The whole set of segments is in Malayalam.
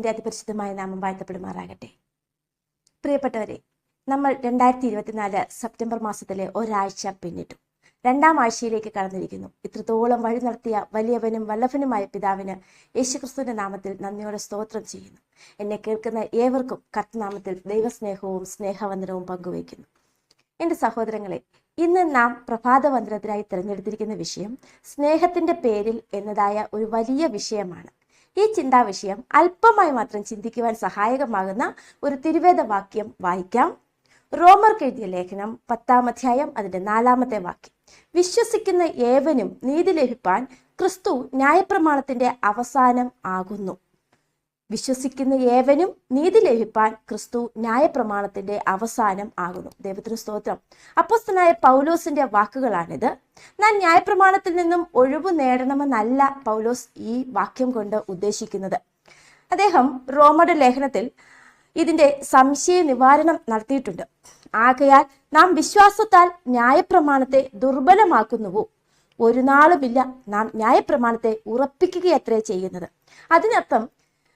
ദൈവത്തിന്റെ അതിപരിശുദ്ധമായ നാമം വാഴ്ത്തപ്പെടുമാറാകട്ടെ. പ്രിയപ്പെട്ടവരെ, നമ്മൾ 2024 സെപ്റ്റംബർ മാസത്തിലെ ഒരാഴ്ച പിന്നിട്ടു. 2ാം ആഴ്ചയിലേക്ക് കടന്നിരിക്കുന്നു. ഇത്രത്തോളം വഴി നടത്തിയ വലിയവനും വല്ലഭനുമായ പിതാവിന് യേശുക്രിസ്തുവിന്റെ നാമത്തിൽ നന്ദിയോടെ സ്തോത്രം ചെയ്യുന്നു. എന്നെ കേൾക്കുന്ന ഏവർക്കും കർത്തനാമത്തിൽ ദൈവസ്നേഹവും സ്നേഹവന്ദനവും പങ്കുവയ്ക്കുന്നു. എൻ്റെ സഹോദരങ്ങളെ, ഇന്ന് നാം പ്രഭാതവന്ദനത്തിനായി തിരഞ്ഞെടുത്തിരിക്കുന്ന വിഷയം സ്നേഹത്തിന്റെ പേരിൽ എന്നതായ ഒരു വലിയ വിഷയമാണ്. ഈ ചിന്താവിഷയം അല്പമായി മാത്രം ചിന്തിക്കുവാൻ സഹായകമാകുന്ന ഒരു തിരുവേദ വാക്യം വായിക്കാം. റോമർക്ക് എഴുതിയ ലേഖനം 10-ാം അധ്യായം അതിന്റെ 4-ാമത്തെ വാക്യം. വിശ്വസിക്കുന്ന ഏവനും നീതി ലഭിപ്പാൻ ക്രിസ്തു ന്യായപ്രമാണത്തിന്റെ അവസാനം ആകുന്നു. വിശ്വസിക്കുന്ന ഏവനും നീതി ലഭിപ്പാൻ ക്രിസ്തു ന്യായപ്രമാണത്തിന്റെ അവസാനം ആകുന്നു. ദൈവത്തിന് സ്തോത്രം. അപ്പോസ്തലനായ പൗലോസിന്റെ വാക്കുകളാണിത്. ഞാൻ ന്യായപ്രമാണത്തിൽ നിന്നും ഒഴിവ് നേടണമെന്നല്ല പൗലോസ് ഈ വാക്യം കൊണ്ട് ഉദ്ദേശിക്കുന്നത്. അദ്ദേഹം റോമരുടെ ലേഖനത്തിൽ ഇതിന്റെ സംശയ നിവാരണം നടത്തിയിട്ടുണ്ട്. ആകയാൽ നാം വിശ്വാസത്താൽ ന്യായപ്രമാണത്തെ ദുർബലമാക്കുന്നുവോ? ഒരു നാളുമില്ല, നാം ന്യായപ്രമാണത്തെ ഉറപ്പിക്കുകയത്രേ ചെയ്യുന്നത്. അതിനർത്ഥം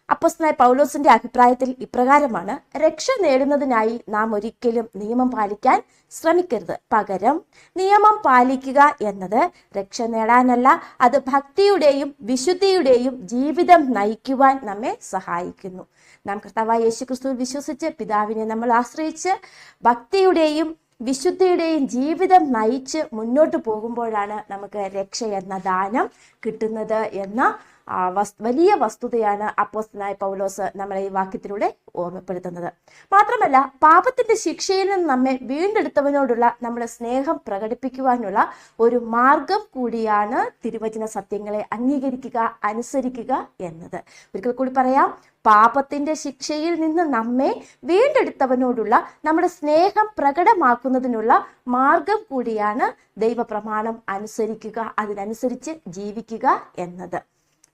അപ്പോസ്തലനായ പൗലോസിന്റെ അഭിപ്രായത്തിൽ ഇപ്രകാരമാണ്: രക്ഷ നേടുന്നതിനായി നാം ഒരിക്കലും നിയമം പാലിക്കാൻ ശ്രമിക്കരുത്. പകരം നിയമം പാലിക്കുക എന്നത് രക്ഷ നേടാനല്ല, അത് ഭക്തിയുടെയും വിശുദ്ധിയുടെയും ജീവിതം നയിക്കുവാൻ നമ്മെ സഹായിക്കുന്നു. നാം കർത്താവായ യേശുക്രിസ്തുവിൽ വിശ്വസിച്ച് പിതാവിനെ നമ്മൾ ആശ്രയിച്ച് ഭക്തിയുടെയും വിശുദ്ധിയുടെയും ജീവിതം നയിച്ച് മുന്നോട്ട് പോകുമ്പോഴാണ് നമുക്ക് രക്ഷ എന്ന ദാനം കിട്ടുന്നത് എന്ന വലിയ വസ്തുതയാണ് അപ്പോസ്തലനായ പൗലോസ് നമ്മളെ ഈ വാക്യത്തിലൂടെ ഓർമ്മപ്പെടുത്തുന്നത്. മാത്രമല്ല, പാപത്തിന്റെ ശിക്ഷയിൽ നിന്ന് നമ്മെ വീണ്ടെടുത്തവനോടുള്ള നമ്മുടെ സ്നേഹം പ്രകടിപ്പിക്കുവാനുള്ള ഒരു മാർഗം കൂടിയാണ് തിരുവചന സത്യങ്ങളെ അംഗീകരിക്കുക, അനുസരിക്കുക എന്നത്. ഒരിക്കൽ കൂടി പറയാം, പാപത്തിന്റെ ശിക്ഷയിൽ നിന്ന് നമ്മെ വീണ്ടെടുത്തവനോടുള്ള നമ്മുടെ സ്നേഹം പ്രകടമാക്കുന്നതിനുള്ള മാർഗം കൂടിയാണ് ദൈവപ്രമാണം അനുസരിക്കുക, അതിനനുസരിച്ച് ജീവിക്കുക എന്നത്.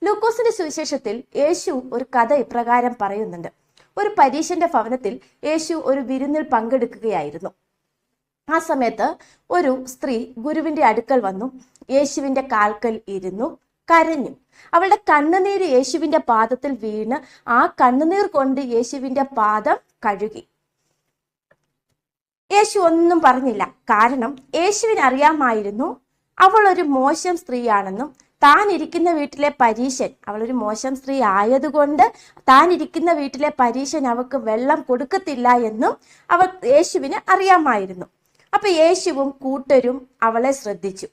ലൂക്കോസിന്റെ സുവിശേഷത്തിൽ യേശു ഒരു കഥ ഇപ്രകാരം പറയുന്നുണ്ട്. ഒരു പരീശന്റെ ഭവനത്തിൽ യേശു ഒരു വിരുന്നിൽ പങ്കെടുക്കുകയായിരുന്നു. ആ സമയത്ത് ഒരു സ്ത്രീ ഗുരുവിന്റെ അടുക്കൽ വന്നു യേശുവിന്റെ കാൽക്കൽ ഇരുന്നു കരഞ്ഞു. അവളുടെ കണ്ണുനീര് യേശുവിന്റെ പാദത്തിൽ വീണ് ആ കണ്ണുനീർ കൊണ്ട് യേശുവിന്റെ പാദം കഴുകി. യേശു ഒന്നും പറഞ്ഞില്ല. കാരണം യേശുവിന് അറിയാമായിരുന്നു അവൾ ഒരു മോശം സ്ത്രീയാണെന്നും താൻ ഇരിക്കുന്ന വീട്ടിലെ പരീശൻ, അവളൊരു മോശം സ്ത്രീ ആയതുകൊണ്ട് താൻ ഇരിക്കുന്ന വീട്ടിലെ പരീശൻ അവൾക്ക് വെള്ളം കൊടുക്കത്തില്ല എന്നും യേശുവിന് അറിയാമായിരുന്നു. അപ്പൊ യേശുവും കൂട്ടരും അവളെ ശ്രദ്ധിച്ചു.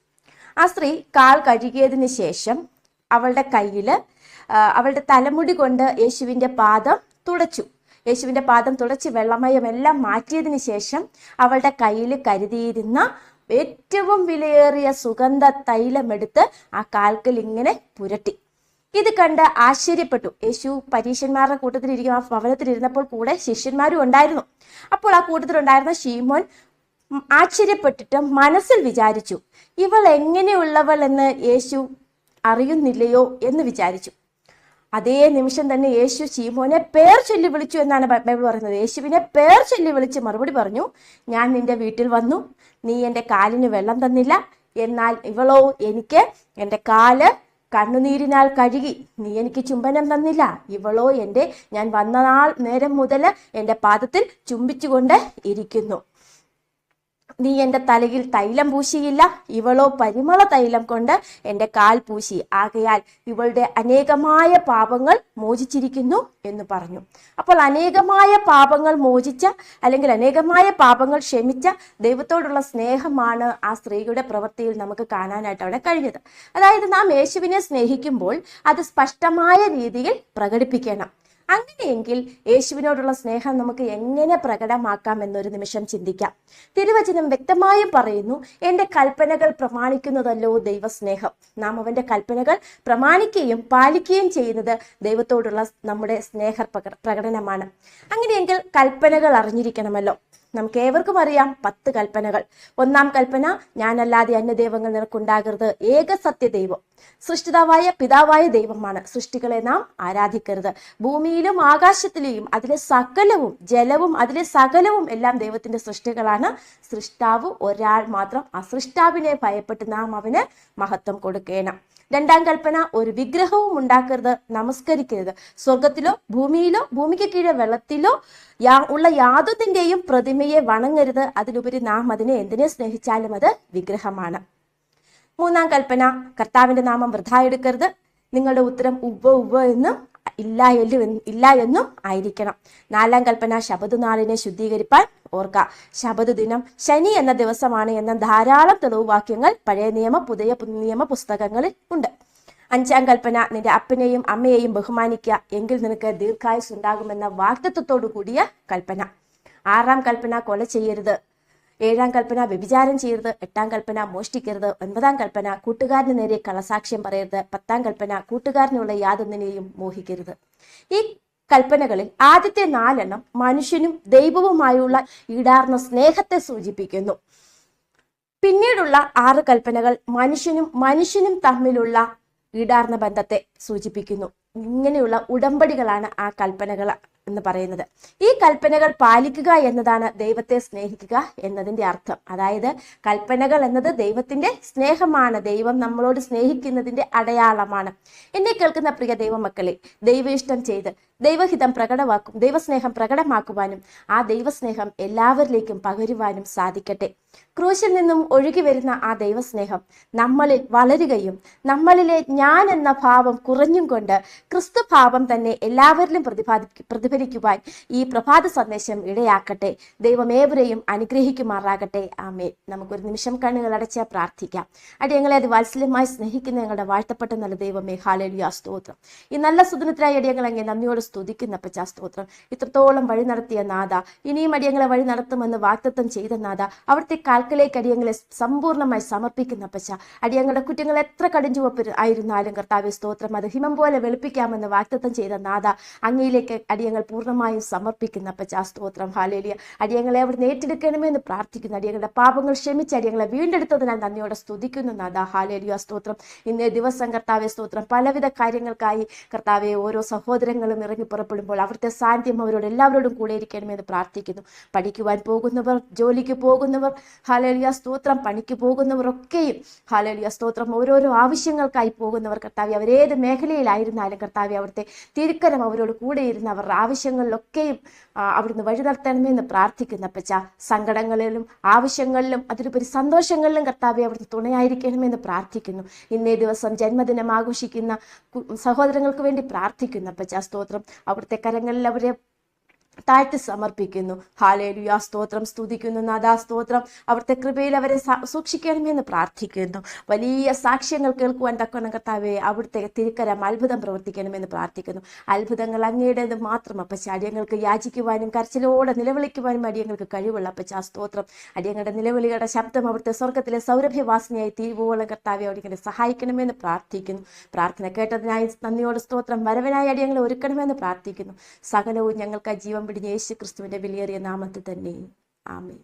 ആ സ്ത്രീ കാൽ കഴുകിയതിന് ശേഷം അവളുടെ കയ്യില് അവളുടെ തലമുടി കൊണ്ട് യേശുവിന്റെ പാദം തുടച്ചു. യേശുവിന്റെ പാദം തുടച്ച് വെള്ളമയമെല്ലാം മാറ്റിയതിന് ശേഷം അവളുടെ കയ്യിൽ കരുതിയിരുന്ന ഏറ്റവും വിലയേറിയ സുഗന്ധ തൈലമെടുത്ത് ആ കാൽക്കൽ ഇങ്ങനെ പുരട്ടി. ഇത് കണ്ട് ആശ്ചര്യപ്പെട്ടു. യേശു പരീശന്മാരുടെ കൂട്ടത്തിലിരിക്കും. ആ ഭവനത്തിലിരുന്നപ്പോൾ കൂടെ ശിഷ്യന്മാരും ഉണ്ടായിരുന്നു. അപ്പോൾ ആ കൂട്ടത്തിലുണ്ടായിരുന്ന ശീമോൻ ആശ്ചര്യപ്പെട്ടിട്ട് മനസ്സിൽ വിചാരിച്ചു, ഇവൾ എങ്ങനെയുള്ളവൾ എന്ന് യേശു അറിയുന്നില്ലയോ എന്ന് വിചാരിച്ചു. അതേ നിമിഷം തന്നെ യേശു ശീമോനെ പേർ ചൊല്ലി വിളിച്ചു എന്നാണ് ബൈബിൾ പറയുന്നത്. യേശുവിനെ പേർ ചൊല്ലി വിളിച്ച് മറുപടി പറഞ്ഞു, ഞാൻ നിന്റെ വീട്ടിൽ വന്നു, നീ എൻ്റെ കാലിന് വെള്ളം തന്നില്ല, എന്നാൽ ഇവളോ എനിക്ക് എൻ്റെ കാല് കണ്ണുനീരിനാൽ കഴുകി. നീ എനിക്ക് ചുംബനം തന്നില്ല, ഇവളോ ഞാൻ വന്ന നാൾ നേരം മുതൽ എൻ്റെ പാദത്തിൽ ചുംബിച്ചുകൊണ്ട് ഇരിക്കുന്നു. നീ എൻ്റെ തലയിൽ തൈലം പൂശിയില്ല, ഇവളോ പരിമള തൈലം കൊണ്ട് എൻ്റെ കാൽ പൂശി. ആകയാൽ ഇവളുടെ അനേകമായ പാപങ്ങൾ മോചിച്ചിരിക്കുന്നു എന്ന് പറഞ്ഞു. അപ്പോൾ അനേകമായ പാപങ്ങൾ മോചിച്ച അല്ലെങ്കിൽ അനേകമായ പാപങ്ങൾ ക്ഷമിച്ച ദൈവത്തോടുള്ള സ്നേഹമാണ് ആ സ്ത്രീയുടെ പ്രവൃത്തിയിൽ നമുക്ക് കാണാനായിട്ട് അവിടെ കഴിഞ്ഞത്. അതായത് നാം യേശുവിനെ സ്നേഹിക്കുമ്പോൾ അത് സ്പഷ്ടമായ രീതിയിൽ പ്രകടിപ്പിക്കണം. അങ്ങനെയെങ്കിൽ യേശുവിനോടുള്ള സ്നേഹം നമുക്ക് എങ്ങനെ പ്രകടമാക്കാം എന്നൊരു നിമിഷം ചിന്തിക്കാം. തിരുവചനം വ്യക്തമായും പറയുന്നു, എൻ്റെ കൽപ്പനകൾ പ്രമാണിക്കുന്നതല്ലോ ദൈവസ്നേഹം. നാം അവൻ്റെ കൽപ്പനകൾ പ്രമാണിക്കുകയും പാലിക്കുകയും ചെയ്യുന്നത് ദൈവത്തോടുള്ള നമ്മുടെ സ്നേഹ പ്രകടനമാണ്. അങ്ങനെയെങ്കിൽ കൽപ്പനകൾ അറിഞ്ഞിരിക്കണമല്ലോ. നമുക്ക് ഏവർക്കും അറിയാം 10 കൽപ്പനകൾ. 1-ാം കൽപ്പന, ഞാനല്ലാതെ അന്യദൈവങ്ങൾ നിനക്കുണ്ടാകരുത്. ഏക സത്യ ദൈവം സൃഷ്ടിതാവായ പിതാവായ ദൈവമാണ്. സൃഷ്ടികളെ നാം ആരാധിക്കരുത്. ഭൂമിയിലും ആകാശത്തിലെയും അതിലെ സകലവും, ജലവും അതിലെ സകലവും എല്ലാം ദൈവത്തിന്റെ സൃഷ്ടികളാണ്. സൃഷ്ടാവ് ഒരാൾ മാത്രം. ആ സൃഷ്ടാവിനെ ഭയപ്പെട്ട് നാം അവന് മഹത്വം കൊടുക്കണം. രണ്ടാം കൽപ്പന, ഒരു വിഗ്രഹവും ഉണ്ടാക്കരുത്, നമസ്കരിക്കരുത്. സ്വർഗത്തിലോ ഭൂമിയിലോ ഭൂമിക്ക് കീഴെ വെള്ളത്തിലോ ഉള്ള യാതൊന്നിന്റെയും പ്രതിമയെ വണങ്ങരുത്. അതിലുപരി നാം അതിനെ എന്തിനെ സ്നേഹിച്ചാലും അത് വിഗ്രഹമാണ്. മൂന്നാം കൽപ്പന, കർത്താവിന്റെ നാമം വൃഥാ എടുക്കരുത്. നിങ്ങളുടെ ഉത്തരം ഉവ്വ ഉവ്വ എന്നും ഇല്ല എന്നും ആയിരിക്കണം. നാലാം കൽപ്പന, ശബത് നാളിനെ ശുദ്ധീകരിപ്പാൻ ഓർക്ക. ശബത് ദിനം ശനി എന്ന ദിവസമാണ് എന്ന ധാരാളം തെളിവ് വാക്യങ്ങൾ പഴയ നിയമ പുതിയ നിയമ പുസ്തകങ്ങളിൽ ഉണ്ട്. അഞ്ചാം കൽപ്പന, നിന്റെ അപ്പനെയും അമ്മയെയും ബഹുമാനിക്കുക, എങ്കിൽ നിനക്ക് ദീർഘായുസ് ഉണ്ടാകുമെന്ന വാഗ്ദത്തത്തോടു കൂടിയ കൽപ്പന. ആറാം കൽപ്പന, കൊല ചെയ്യരുത്. ഏഴാം കൽപ്പന, വ്യഭിചാരം ചെയ്യരുത്. എട്ടാം കൽപ്പന, മോഷ്ടിക്കരുത്. ഒൻപതാം കൽപ്പന, കൂട്ടുകാരന് നേരെ കള്ളസാക്ഷ്യം പറയരുത്. പത്താം കൽപ്പന, കൂട്ടുകാരനുള്ള യാതൊന്നിനെയും മോഹിക്കരുത്. ഈ കൽപ്പനകളിൽ ആദ്യത്തെ 4 മനുഷ്യനും ദൈവവുമായുള്ള ഈടാർന്ന സ്നേഹത്തെ സൂചിപ്പിക്കുന്നു. പിന്നീടുള്ള 6 കൽപ്പനകൾ മനുഷ്യനും തമ്മിലുള്ള ഈടാർന്ന ബന്ധത്തെ സൂചിപ്പിക്കുന്നു. ഇങ്ങനെയുള്ള ഉടമ്പടികളാണ് ആ കൽപ്പനകൾ എന്ന് പറയുന്നത്. ഈ കൽപ്പനകൾ പാലിക്കുക എന്നതാണ് ദൈവത്തെ സ്നേഹിക്കുക എന്നതിന്റെ അർത്ഥം. അതായത് കൽപ്പനകൾ എന്നത് ദൈവത്തിന്റെ സ്നേഹമാണ്, ദൈവം നമ്മളോട് സ്നേഹിക്കുന്നതിന്റെ അടയാളമാണ്. എന്നെ കേൾക്കുന്ന പ്രിയ ദൈവമക്കളെ, ദൈവ ഇഷ്ടം ചെയ്ത് ദൈവഹിതം ദൈവസ്നേഹം പ്രകടമാക്കുവാനും ആ ദൈവസ്നേഹം എല്ലാവരിലേക്കും പകരുവാനും സാധിക്കട്ടെ. ക്രൂശിൽ നിന്നും ഒഴുകി വരുന്ന ആ ദൈവസ്നേഹം നമ്മളിൽ വളരുകയും നമ്മളിലെ ഞാൻ എന്ന ഭാവം കുറഞ്ഞും കൊണ്ട് ക്രിസ്തു ഭാവം തന്നെ എല്ലാവരിലും പ്രതിഫലിക്കുവാൻ ഈ പ്രഭാത സന്ദേശം ഇടയാക്കട്ടെ. ദൈവം ഏവരെയും അനുഗ്രഹിക്കുമാറാകട്ടെ. ആമേൻ. നമുക്കൊരു നിമിഷം കണ്ണുകൾ അടച്ച് പ്രാർത്ഥിക്കാം. അടിയങ്ങളെ വാത്സല്യമായി സ്നേഹിക്കുന്ന ഞങ്ങളുടെ വാഴ്ത്തപ്പെട്ട നല്ല ദൈവമേ, ഹല്ലേലൂയ, സ്തോത്രം. ഈ നല്ല സുദിനത്തിനായി അടിയങ്ങൾ അങ്ങേ നന്ദിയോട് സ്തുതിക്കുന്ന അപ്പച്ചാ, സ്തോത്രം. ഇത്രത്തോളം വഴി നടത്തിയ നാഥ, ഇനിയും അടിയങ്ങളെ വഴി നടത്തുമെന്ന് വാഗ്ദത്തം ചെയ്ത നാഥ, അവിടുത്തെ കാൽക്കലേക്ക് അടിയങ്ങളെ സമ്പൂർണ്ണമായി സമർപ്പിക്കുന്ന അപ്പച്ച. അടിയങ്ങളുടെ കുറ്റങ്ങൾ എത്ര കടിഞ്ചുവപ്പ് ആയിരുന്നാലും കർത്താവേ, സ്തോത്രം, അത് ഹിമം പോലെ വെളുപ്പിക്കാമെന്ന് വാഗ്ദത്തം ചെയ്ത നാഥ, അങ്ങയിലേക്ക് അടിയങ്ങൾ പൂർണ്ണമായും സമർപ്പിക്കുന്ന അപ്പച്ചാ, സ്തോത്രം. ഹല്ലേലൂയ. അടിയങ്ങളെ അവിടുന്ന് ഏറ്റെടുക്കണമെന്ന് പ്രാർത്ഥിക്കുന്നു. അടിയങ്ങളുടെ പാപങ്ങൾ ക്ഷമിച്ച് അടിയങ്ങളെ വീണ്ടെടുത്തതിനാൽ നന്ദിയോടെ സ്തുതിക്കുന്നു നാഥ. ഹല്ലേലൂയ, സ്തോത്രം. ഇന്നേ ദിവസം കർത്താവേ, സ്തോത്രം, പലവിധ കാര്യങ്ങൾക്കായി കർത്താവെ ഓരോ സഹോദരങ്ങളും ഇറങ്ങി പുറപ്പെടുമ്പോൾ അവിടുത്തെ സാന്നിധ്യം അവരോട് എല്ലാവരോടും കൂടെ ഇരിക്കണമെന്ന് പ്രാർത്ഥിക്കുന്നു. പഠിക്കുവാൻ പോകുന്നവർ, ജോലിക്ക് പോകുന്നവർ, ഹല്ലേലൂയ, സ്തോത്രം, പണിക്ക് പോകുന്നവർ ഒക്കെയും ഹല്ലേലൂയ, സ്തോത്രം, ഓരോരോ ആവശ്യങ്ങൾക്കായി പോകുന്നവർ കർത്താവെ, അവരേത് മേഖലയിലായിരുന്നാലും കർത്താവെ, അവിടുത്തെ തിരുക്കരം അവരോട് കൂടെ ഇരുന്ന് അവരുടെ ആവശ്യങ്ങളിലൊക്കെയും അവിടുന്ന് വഴി നടത്തണമെന്ന് പ്രാർത്ഥിക്കുന്ന അപ്പച്ച. സങ്കടങ്ങളിലും ആവശ്യങ്ങളിലും അതിലുപരി സന്തോഷങ്ങളിലും കർത്താവെ അവിടുന്ന് തുണയായിരിക്കണമെന്ന് പ്രാർത്ഥിക്കുന്നു. ഇന്നേ ദിവസം ജന്മദിനം ആഘോഷിക്കുന്ന സഹോദരങ്ങൾക്ക് വേണ്ടി പ്രാർത്ഥിക്കുന്നു അപ്പച്ച, സ്തോത്രം. അവിടുത്തെ കരങ്ങളിൽ അവരെ താഴ്ത്തി സമർപ്പിക്കുന്നു. ഹല്ലേലൂയ, സ്തോത്രം, സ്തുതിക്കുന്നു നാഥാ, സ്തോത്രം. അവിടുത്തെ കൃപയിൽ അവരെ സൂക്ഷിക്കണമെന്ന് പ്രാർത്ഥിക്കുന്നു. വലിയ സാക്ഷ്യങ്ങൾ കേൾക്കുവാൻ തക്കവണ്ണം കർത്താവേ അവിടുത്തെ തിരുക്കരം അത്ഭുതം പ്രവർത്തിക്കണമെന്ന് പ്രാർത്ഥിക്കുന്നു. അത്ഭുതങ്ങൾ അങ്ങയുടേത് മാത്രം അപ്പച്ച. അടിയങ്ങൾക്ക് യാചിക്കുവാനും കരച്ചിലോടെ നിലവിളിക്കുവാനും അടിയങ്ങൾക്ക് കഴിവുള്ള അപ്പച്ച, സ്തോത്രം. അടിയങ്ങളുടെ നിലവിളികളുടെ ശബ്ദം അവിടുത്തെ സ്വർഗത്തിലെ സൗരഭ്യവാസിനിയായി തീരുവോളം കർത്താവെ അടിയങ്ങളെ സഹായിക്കണമെന്ന് പ്രാർത്ഥിക്കുന്നു. പ്രാർത്ഥന കേട്ടതിനായി നന്ദിയോട് സ്തോത്രം. വരവനായി അടിയങ്ങളെ ഒരുക്കണമെന്ന് പ്രാർത്ഥിക്കുന്നു. സകലവും ഞങ്ങൾക്ക് ജീവൻ പിടിഞ്ഞ യേശു ക്രിസ്തുവിന്റെ വിലയേറിയ നാമത്തിൽ തന്നെ. ആമേൻ.